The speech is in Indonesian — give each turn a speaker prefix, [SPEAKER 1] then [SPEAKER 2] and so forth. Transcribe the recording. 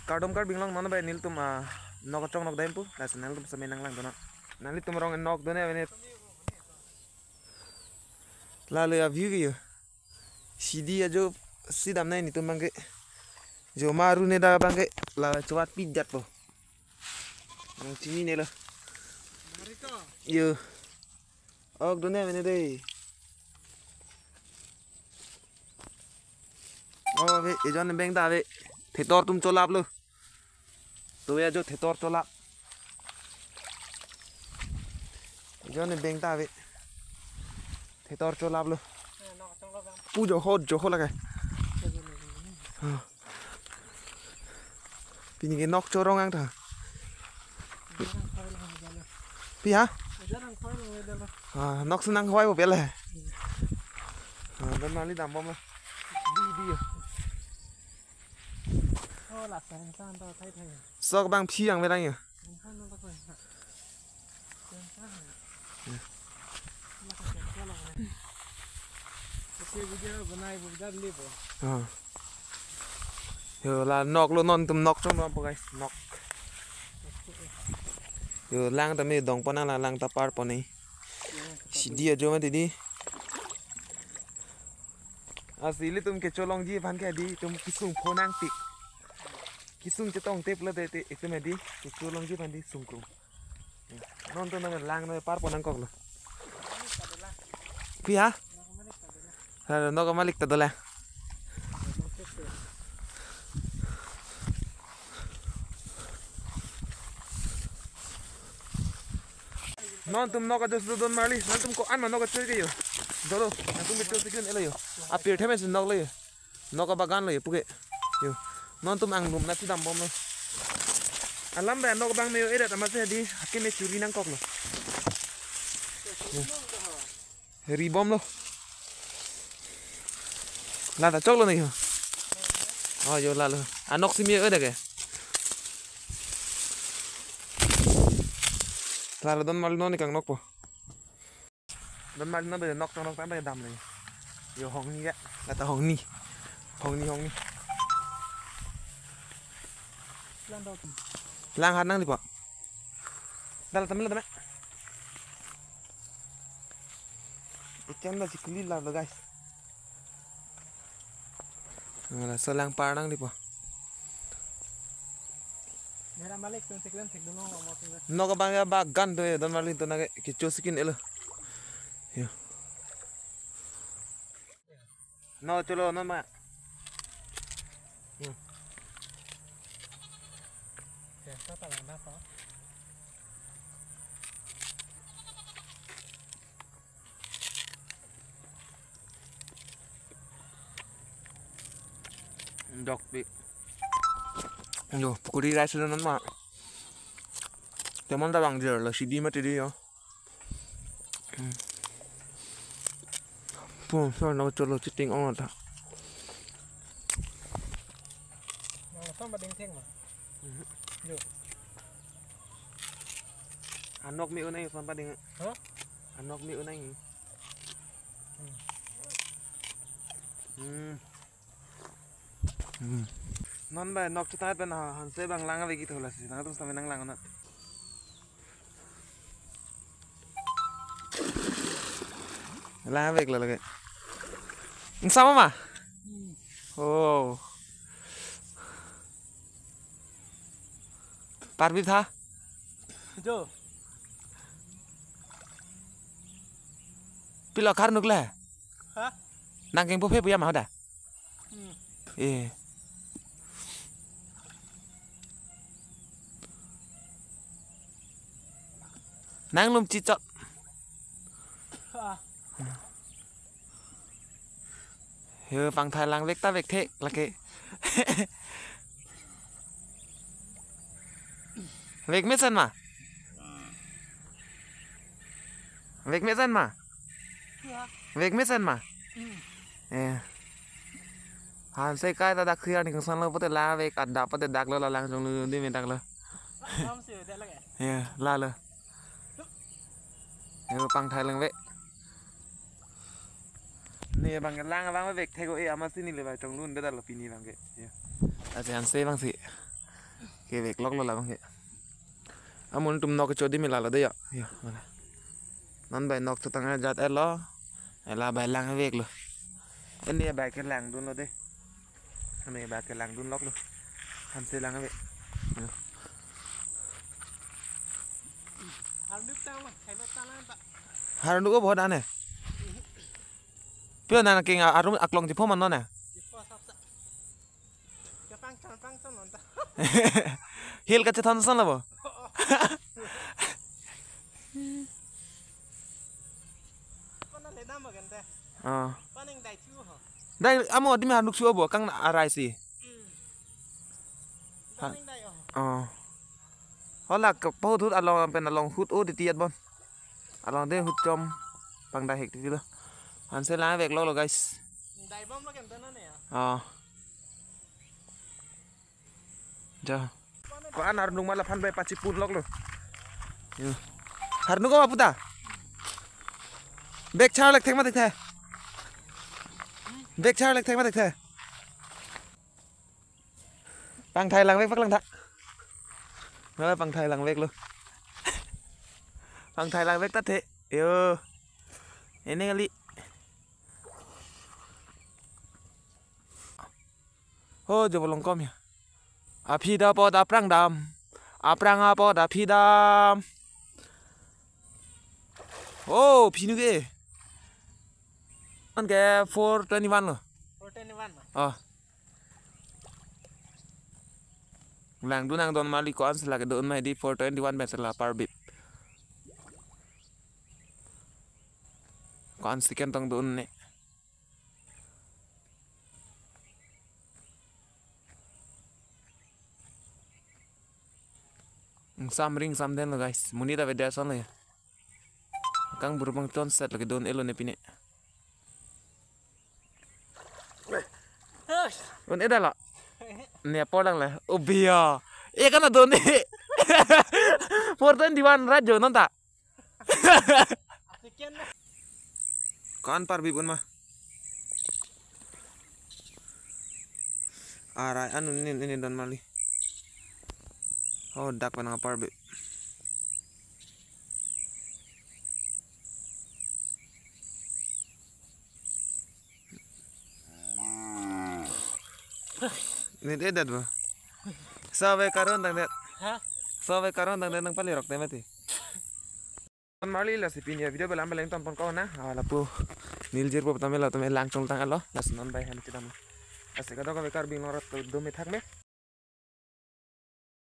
[SPEAKER 1] Kardom kar binglong non bay nil tum nok chong nok daim pu las nal tum samay nang lang dono nali tum rong nok done bene lalu ya view gitu sidi aja sidam nai ni tum bangke jo maru ne da bangke la cuat pijat po nang sini ne lo yo ok done bene deh oh be ejon beng da be thetor tum cholap lo to ya jo thetor cholap ejon beng da be thetor cholap lo pu jo hot lagai pini ke nok chorong ang tha pi ha nok sunang hoi bo bele dan mali dam bom đi sok bang phi ang về đây nhỉ giờ là nọc luôn non tụm nọc trong đó guys nọc giờ lang tụm này dong pona là lang tapar poni si dia jo mà đi asili tum ke cholong ji van ke di tum kisung phonang tik kisung che tong tep la de te itu me di ke cholong ji van di sungkung non to na lang na par ponang kok lo pi ha ha no ka malik ta dola non tum no ka dos don mali non tum ko an ma no ka chơi ke yo dolo tum ke chơi ke yo a peer theme sin nok le no ka bagan le puke yo non tum ang lum na ti dam bom lo alam ba no ka bang me yo eda tamase di hakin me churi nang kok lo ri bom lo la ta chok lo này oh yo la lo anok si me eda ke là don mal non kang nok po don mal nó bây giờ nok trong nok bây giờ đầm này nhiều hồng ni vậy là ta hồng ni lang hạt năng đi po dal tamil dame ikan là chỉ kuli là guys là sơ lang par năng đi po no ka bang ba gan do don malin to na ke chosikin elo yo no cholo no ma dok bi yo pukuri rice non ma teman ta bang jer la sidi ma tedi yo pum so no cholo chiting on ta no ba ding theng ma yo anok mi unai son ba ding ha anok mi unai non ba nok chita ben han se bang lang ve ki thola si na tum sa nang lang na la vek la lage sama ma oh parvi tha jo pilo khar nukla ha nang keng po phe puya ma da eh nang lum chi chok hơ phang thái lang vek ta vek thế là cái vek mét dân mà vek mét dân mà vek mét dân mà hàn xây cái ta đặc khía thì không san lâu có thể la vek ăn đạp có thể đặc lâu là lang trong lư đi miền đặc lâu la lâu phang thái lang vek nih bang lang bang vek thego e ama sini le bai trong luôn đó là pini bang ke ajan se bang si Ke vek lok lo la bang ke. Amun tum nok chodi mila la de ya. Ya mana. Non bai nok tang jat elo. Ela bai lang vek lo. Ini bai ke lang dun lo de. Ini bai ke lang dun lok lo. Han se lang vek. Har nu ko bahut ane. Pio nana king arum aklong jipo man no na. Hil ka chethon san labo. Dai amo di ma nuk suo bo kang arai si. Hola ka bahut hut along pen along hut o di tiat bon. Along de hut chom pang dai hek ti lo. Han se la vek lo guys. Dai bom lo ken tan ne ya. Ja. Ko an har nung mala phan bai pachi pun lok lo. Har nu ko ma puta. Bek char lek thek ma thek the. Bek char lek thek ma thek the. Pang thai lang vek phak lang thak. Rồi pang thai lang vek lo. Pang thai lang vek tat the. Yo. Ini kali. Oh, jo bolong kom ya. Api da po da prang dam. Aprang apa da pi dam. Oh, pinu ke. An ke 421 lo. 421. Lang dunang don mali ko an sila ke don mai di 421 ben sila par bip. Ko an siken tong don ne. Sam ring sam den lo guys. Muni da vedya son lo ya. Kang burubang ton set lagi don elo ne pine. Don eda la. Ne polang la. Obia. Kan don ne. Porton diwan rajo nonta. Kan par bibun mah. Arai anu ini don mali. Oh, dak panang par bib. Ini edat ba. Sawe karon tang det. Sawe karon tang det nang palirok te mati. Ton mali la si pinya video belam beleng ton pon ko na. Ala pu niljir po tamela tome lang chong tang alo. Las non bai han chidam. Asik ka do ka bekar bing lorot do me thak me.